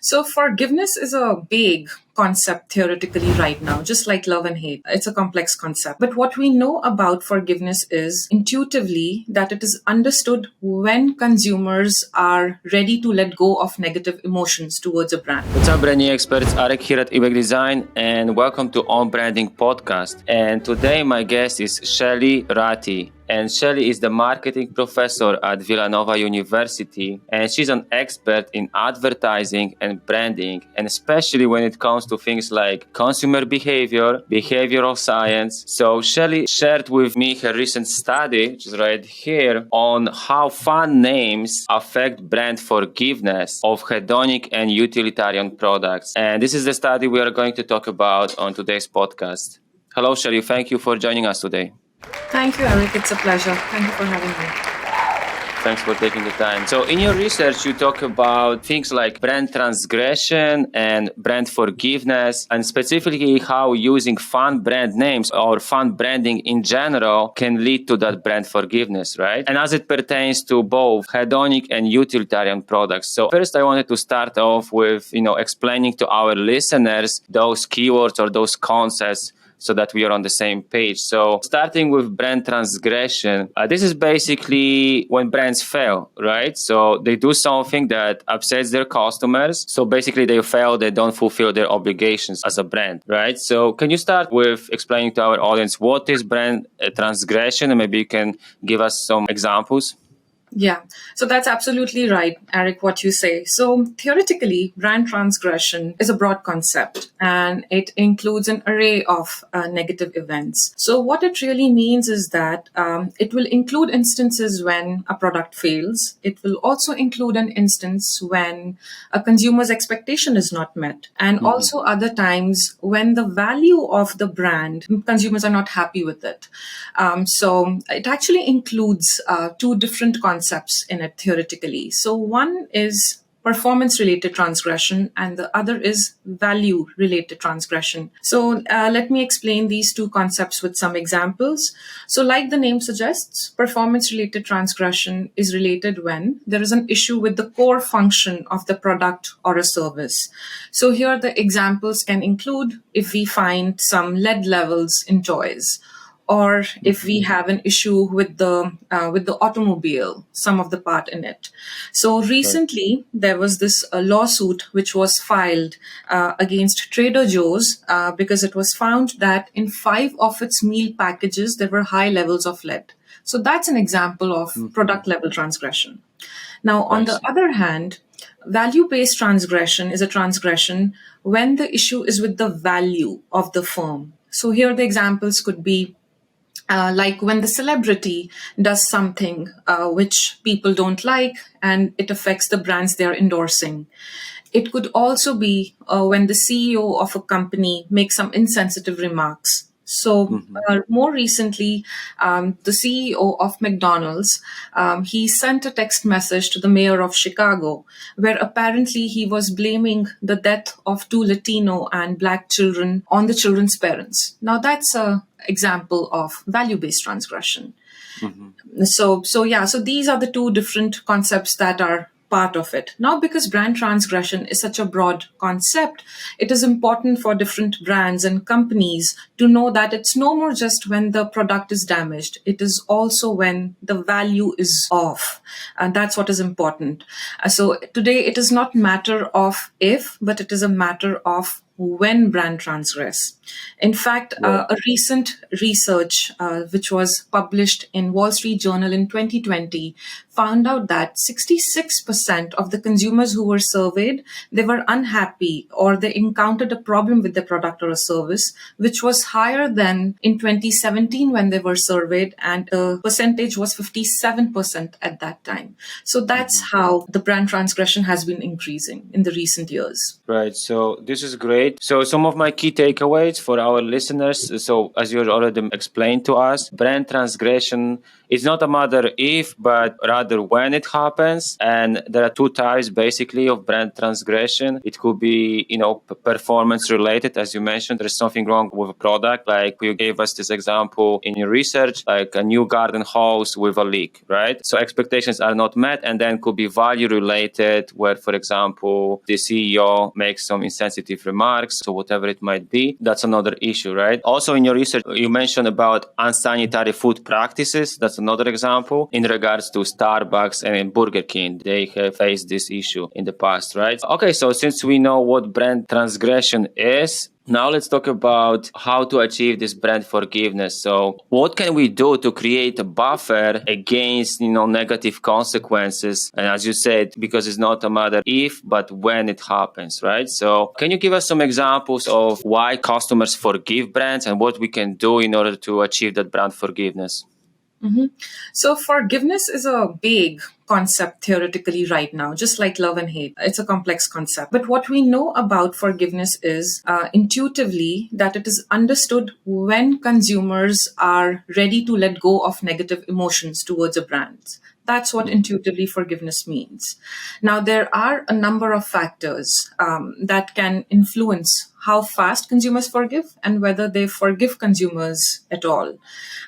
So forgiveness is a big concept theoretically right now, just like love and hate. It's a complex concept. But what we know about forgiveness is intuitively that it is understood when consumers are ready to let go of negative emotions towards a brand. What's up, branding experts? Arek here at Ebaqdesign, and welcome to On Branding Podcast. And today my guest is Shelly Rathee. And Shelly is the marketing professor at Villanova University, and she's an expert in advertising and branding, and especially when it comes to things like consumer behavior, behavioral science. So Shelly shared with me her recent study, which is right here, on how fun names affect brand forgiveness of hedonic and utilitarian products. And this is the study we are going to talk about on today's podcast. Hello, Shelly. Thank you for joining us today. Thank you, Eric. It's a pleasure. Thank you for having me. Thanks for taking the time. So in your research, you talk about things like brand transgression and brand forgiveness, and specifically how using fun brand names or fun branding in general can lead to that brand forgiveness, right? And as it pertains to both hedonic and utilitarian products. So first, I wanted to start off with, explaining to our listeners those keywords or those concepts so that we are on the same page. So starting with brand transgression, this is basically when brands fail, right? So they do something that upsets their customers. So basically they fail, they don't fulfill their obligations as a brand, right? So can you start with explaining to our audience what is brand transgression, and maybe you can give us some examples? Yeah, so that's absolutely right, Eric, what you say. So theoretically, brand transgression is a broad concept and it includes an array of negative events. So what it really means is that it will include instances when a product fails. It will also include an instance when a consumer's expectation is not met, and also other times when the value of the brand, consumers are not happy with it. So it actually includes two different concepts in it theoretically. So one is performance-related transgression and the other is value-related transgression. So let me explain these two concepts with some examples. So like the name suggests, performance-related transgression is related when there is an issue with the core function of the product or a service. So here the examples can include if we find some lead levels in toys, or if we have an issue with the automobile, some of the part in it. So recently, there was this lawsuit which was filed against Trader Joe's because it was found that in 5 of its meal packages, there were high levels of lead. So that's an example of product level transgression. Now, on the other hand, value-based transgression is a transgression when the issue is with the value of the firm. So here the examples could be like when the celebrity does something which people don't like and it affects the brands they're endorsing. It could also be when the CEO of a company makes some insensitive remarks. So more recently, the CEO of McDonald's, he sent a text message to the mayor of Chicago, where apparently he was blaming the death of 2 Latino and Black children on the children's parents. Now that's a example of value-based transgression. So these are the two different concepts that are part of it. Now, because brand transgression is such a broad concept, it is important for different brands and companies to know that it's no more just when the product is damaged. It is also when the value is off. And that's what is important. So today, it is not matter of if, but it is a matter of when brand transgress. In fact, a recent research which was published in Wall Street Journal in 2020 found out that 66% of the consumers who were surveyed, they were unhappy or they encountered a problem with the product or a service, which was higher than in 2017 when they were surveyed, and the percentage was 57% at that time. So that's how the brand transgression has been increasing in the recent years. Right. So this is great. great. So some of my key takeaways for our listeners. So as you already explained to us, brand transgression is not a matter if, but rather when it happens. And there are two types basically of brand transgression. It could be, performance related. As you mentioned, there's something wrong with a product. Like you gave us this example in your research, like a new garden hose with a leak, right? So expectations are not met, and then could be value related, where, for example, the CEO makes some insensitive remarks, so whatever it might be. That's another issue, right? Also in your research, you mentioned about unsanitary food practices. That's another example in regards to Starbucks and Burger King. They have faced this issue in the past, right? Okay, so since we know what brand transgression is, now let's talk about how to achieve this brand forgiveness. So what can we do to create a buffer against, negative consequences? And as you said, because it's not a matter if, but when it happens, right? So can you give us some examples of why customers forgive brands and what we can do in order to achieve that brand forgiveness? So forgiveness is a big concept theoretically right now, just like love and hate. It's a complex concept. But what we know about forgiveness is intuitively that it is understood when consumers are ready to let go of negative emotions towards a brand. That's what intuitively forgiveness means. Now, there are a number of factors that can influence how fast consumers forgive and whether they forgive consumers at all.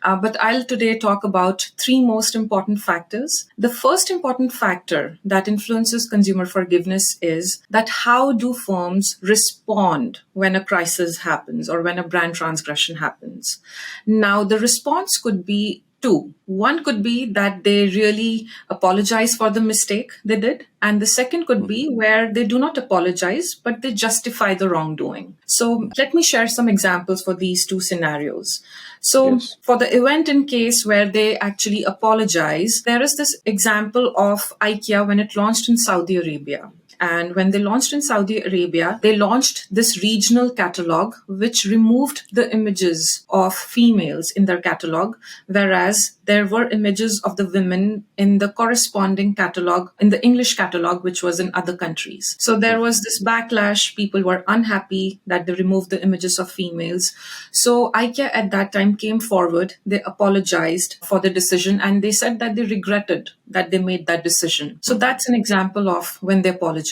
But I'll today talk about three most important factors. The first important factor that influences consumer forgiveness is that how do firms respond when a crisis happens or when a brand transgression happens? Now, the response could be two. One could be that they really apologize for the mistake they did. And the second could be where they do not apologize, but they justify the wrongdoing. So let me share some examples for these two scenarios. So Yes. for the event in case where they actually apologize, there is this example of IKEA when it launched in Saudi Arabia. And when they launched in Saudi Arabia, they launched this regional catalog, which removed the images of females in their catalog, whereas there were images of the women in the corresponding catalog, in the English catalog, which was in other countries. So there was this backlash. People were unhappy that they removed the images of females. So IKEA at that time came forward. They apologized for the decision and they said that they regretted that they made that decision. So that's an example of when they apologize.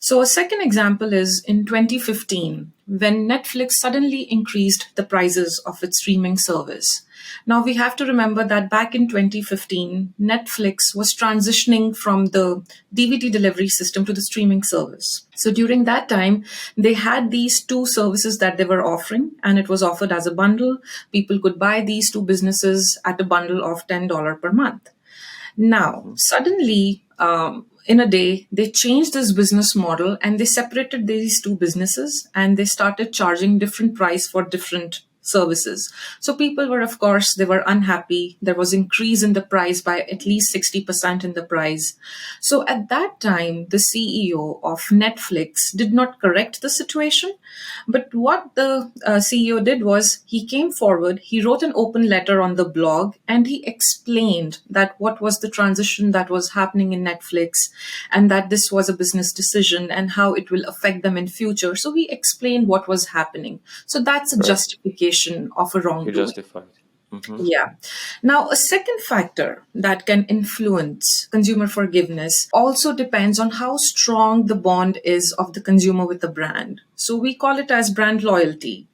So a second example is in 2015, when Netflix suddenly increased the prices of its streaming service. Now, we have to remember that back in 2015, Netflix was transitioning from the DVD delivery system to the streaming service. So during that time, they had these two services that they were offering, and it was offered as a bundle. People could buy these two businesses at a bundle of $10 per month. Now, suddenly, in a day, they changed this business model and they separated these two businesses and they started charging different price for different services. So people were, of course, they were unhappy. There was increase in the price by at least 60% in the price. So at that time, the CEO of Netflix did not correct the situation. But what the CEO did was he came forward, he wrote an open letter on the blog, and he explained that what was the transition that was happening in Netflix and that this was a business decision and how it will affect them in future. So he explained what was happening. So that's a justification of a You wrongdoing. justified. Yeah. Now, a second factor that can influence consumer forgiveness also depends on how strong the bond is of the consumer with the brand. So we call it as brand loyalty.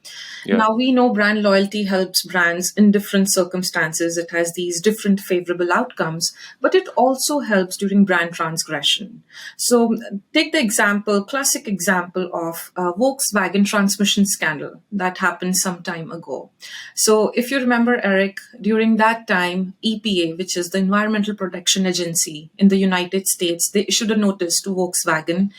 Yeah. Now, we know brand loyalty helps brands in different circumstances. It has these different favorable outcomes, but it also helps during brand transgression. So take the example, classic example of Volkswagen transmission scandal that happened some time ago. So if you remember, Eric, during that time, EPA, which is the Environmental Protection Agency in the United States, they issued a notice to Volkswagen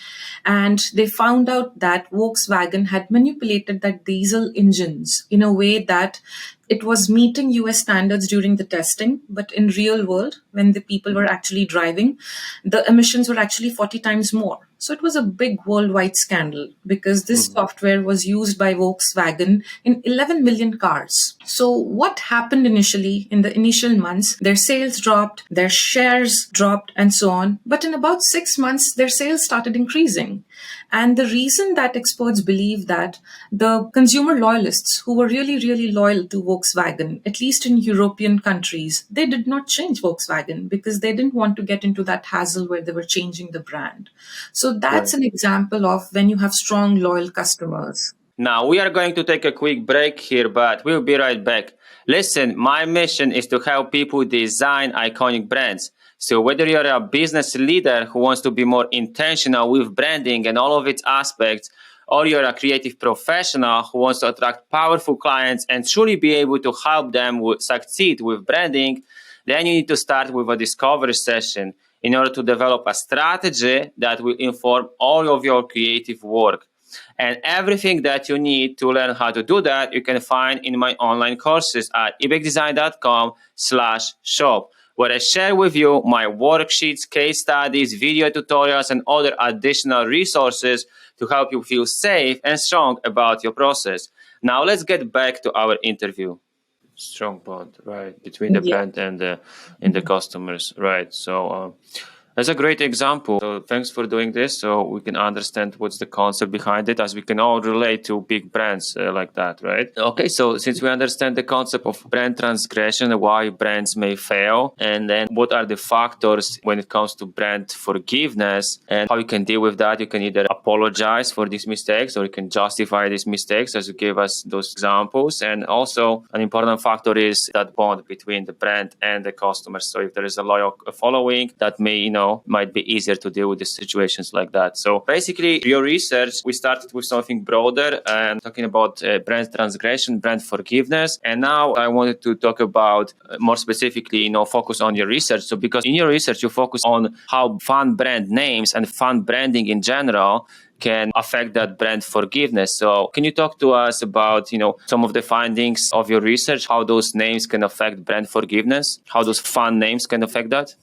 and they found out that Volkswagen had manipulated that diesel engines in a way that it was meeting US standards during the testing, but in real world, when the people were actually driving, the emissions were actually 40 times more. So it was a big worldwide scandal because this software was used by Volkswagen in 11 million cars. So what happened initially in the initial months? Their sales dropped, their shares dropped, and so on. But in about 6 months, their sales started increasing. And the reason that experts believe that the consumer loyalists who were really, really loyal to Volkswagen, at least in European countries, they did not change Volkswagen because they didn't want to get into that hassle where they were changing the brand. So that's Right. an example of when you have strong, loyal customers. Now, we are going to take a quick break here, but we'll be right back. Listen, my mission is to help people design iconic brands. So whether you're a business leader who wants to be more intentional with branding and all of its aspects, or you're a creative professional who wants to attract powerful clients and truly be able to help them succeed with branding, then you need to start with a discovery session in order to develop a strategy that will inform all of your creative work. And everything that you need to learn how to do that, you can find in my online courses at ebaqdesign.com/shop, where I share with you my worksheets, case studies, video tutorials, and other additional resources to help you feel safe and strong about your process. Now let's get back to our interview. Strong bond, right, between the Yeah. brand and the customers, right? So that's a great example. So thanks for doing this, so we can understand what's the concept behind it, as we can all relate to big brands like that, right? Okay, so since we understand the concept of brand transgression, why brands may fail, and then what are the factors when it comes to brand forgiveness, and how you can deal with that, you can either apologize for these mistakes or you can justify these mistakes, as you gave us those examples. And also an important factor is that bond between the brand and the customers. So if there is a loyal following, that may, might be easier to deal with the situations like that. So basically, your research, we started with something broader and talking about brand transgression, brand forgiveness. And now I wanted to talk about more specifically, focus on your research. So because in your research, you focus on how fun brand names and fun branding in general can affect that brand forgiveness. So can you talk to us about, some of the findings of your research, how those names can affect brand forgiveness, how those fun names can affect that?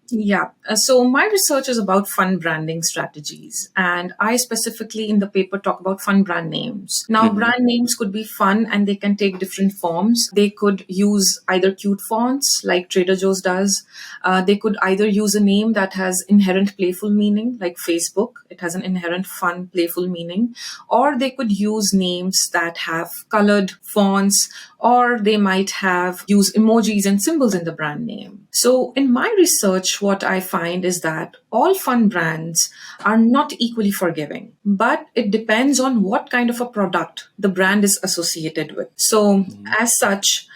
Yeah. So my research is about fun branding strategies. And I specifically in the paper talk about fun brand names. Now, brand names could be fun and they can take different forms. They could use either cute fonts like Trader Joe's does. They could either use a name that has inherent playful meaning like Facebook. It has an inherent fun, playful meaning. Or they could use names that have colored fonts, or they might have use emojis and symbols in the brand name. So in my research, what I find is that all fun brands are not equally forgiving, but it depends on what kind of a product the brand is associated with. So as such,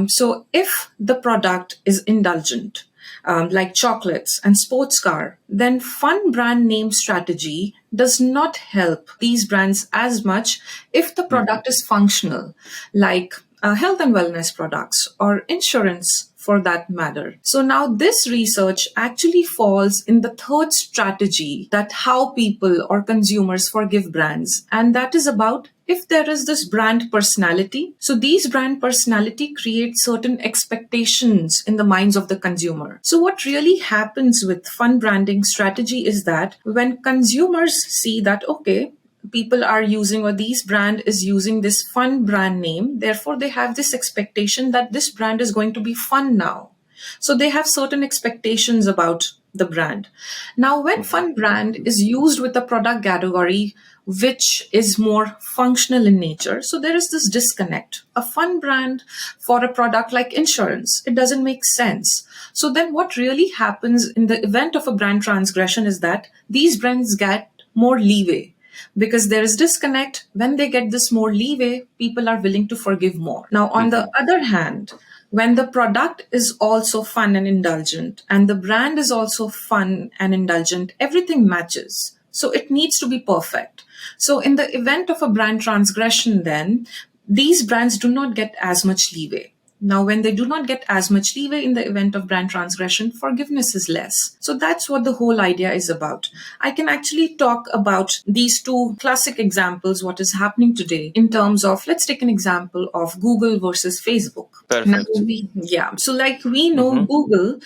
so if the product is indulgent, like chocolates and sports car, then fun brand name strategy does not help these brands as much if the product is functional, like health and wellness products or insurance for that matter. So now this research actually falls in the third strategy that how people or consumers forgive brands. And that is about if there is this brand personality. So these brand personality create certain expectations in the minds of the consumer. So what really happens with fun branding strategy is that when consumers see that, okay, people are using or these brand is using this fun brand name, therefore they have this expectation that this brand is going to be fun now. So they have certain expectations about the brand. Now when fun brand is used with a product category which is more functional in nature, so there is this disconnect. A fun brand for a product like insurance, it doesn't make sense. So then what really happens in the event of a brand transgression is that these brands get more leeway. Because there is disconnect, when they get this more leeway, people are willing to forgive more. Now, on the other hand, when the product is also fun and indulgent, and the brand is also fun and indulgent, everything matches. So it needs to be perfect. So in the event of a brand transgression, then, these brands do not get as much leeway. Now, when they do not get as much leeway in the event of brand transgression, forgiveness is less. So that's what the whole idea is about. I can actually talk about these two classic examples, what is happening today in terms of, let's take an example of Google versus Facebook. Now, Perfect. so like we know, Google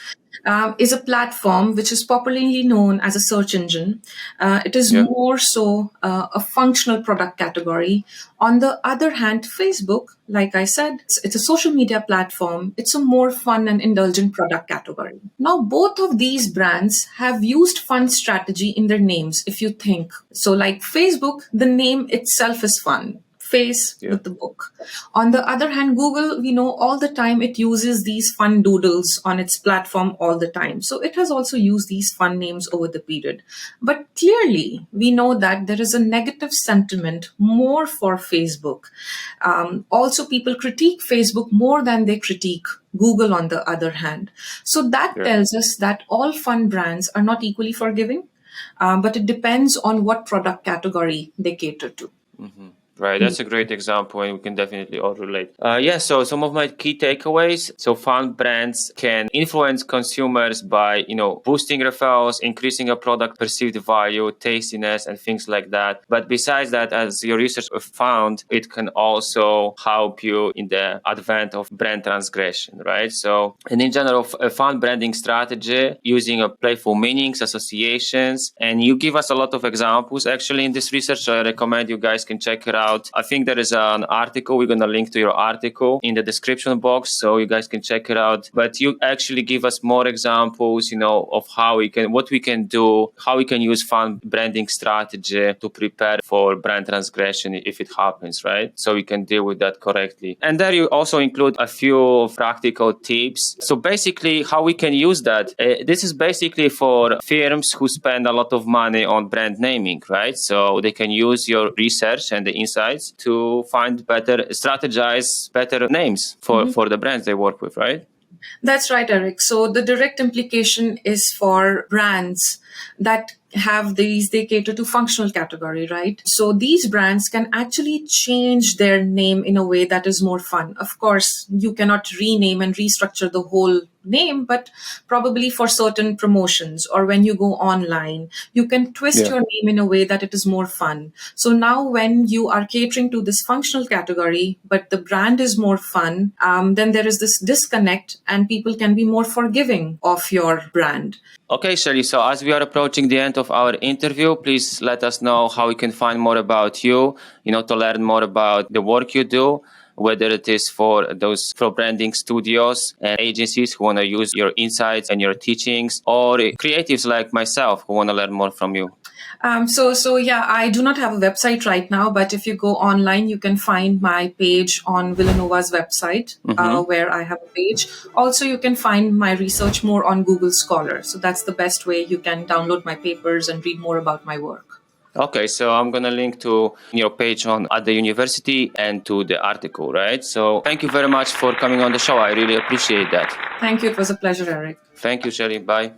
is a platform which is popularly known as a search engine. It is Yeah. more so a functional product category. On the other hand, Facebook, like I said, it's a social media platform. It's a more fun and indulgent product category. Now, both of these brands have used fun strategy in their names, if you think. So, like Facebook, the name itself is fun. Face with the book. On the other hand, Google, we know all the time it uses these fun doodles on its platform all the time. So it has also used these fun names over the period. But clearly, we know that there is a negative sentiment more for Facebook. Also, people critique Facebook more than they critique Google on the other hand. So that tells us that all fun brands are not equally forgiving, but it depends on what product category they cater to. Right, that's a great example, and we can definitely all relate. So some of my key takeaways. So, fun brands can influence consumers by, boosting referrals, increasing a product perceived value, tastiness, and things like that. But besides that, as your research found, it can also help you in the advent of brand transgression, right? So, and in general, a fun branding strategy using a playful meanings, associations, and you give us a lot of examples actually in this research. So I recommend you guys can check it out. I think there is an article. We're going to link to your article in the description box so you guys can check it out. But you actually give us more examples, of what we can do, how we can use fun branding strategy to prepare for brand transgression if it happens, right? So we can deal with that correctly. And there you also include a few practical tips. So basically how we can use that, this is basically for firms who spend a lot of money on brand naming, right? So they can use your research and the insights to find strategize better names for the brands they work with, right? That's right, Eric. So the direct implication is for brands that have they cater to functional category, right? So these brands can actually change their name in a way that is more fun. Of course, you cannot rename and restructure the whole name, but probably for certain promotions or when you go online, you can twist your name in a way that it is more fun. So now when you are catering to this functional category, but the brand is more fun, then there is this disconnect and people can be more forgiving of your brand. Okay, Shelly, so as we are approaching the end of our interview, please let us know how we can find more about you, to learn more about the work you do, whether it is for branding studios and agencies who want to use your insights and your teachings, or creatives like myself who want to learn more from you. I do not have a website right now, but if you go online, you can find my page on Villanova's website, where I have a page. Also, you can find my research more on Google Scholar. So that's the best way you can download my papers and read more about my work. Okay, so I'm going to link to your page at the university and to the article, right? So thank you very much for coming on the show. I really appreciate that. Thank you. It was a pleasure, Eric. Thank you, Shelly. Bye.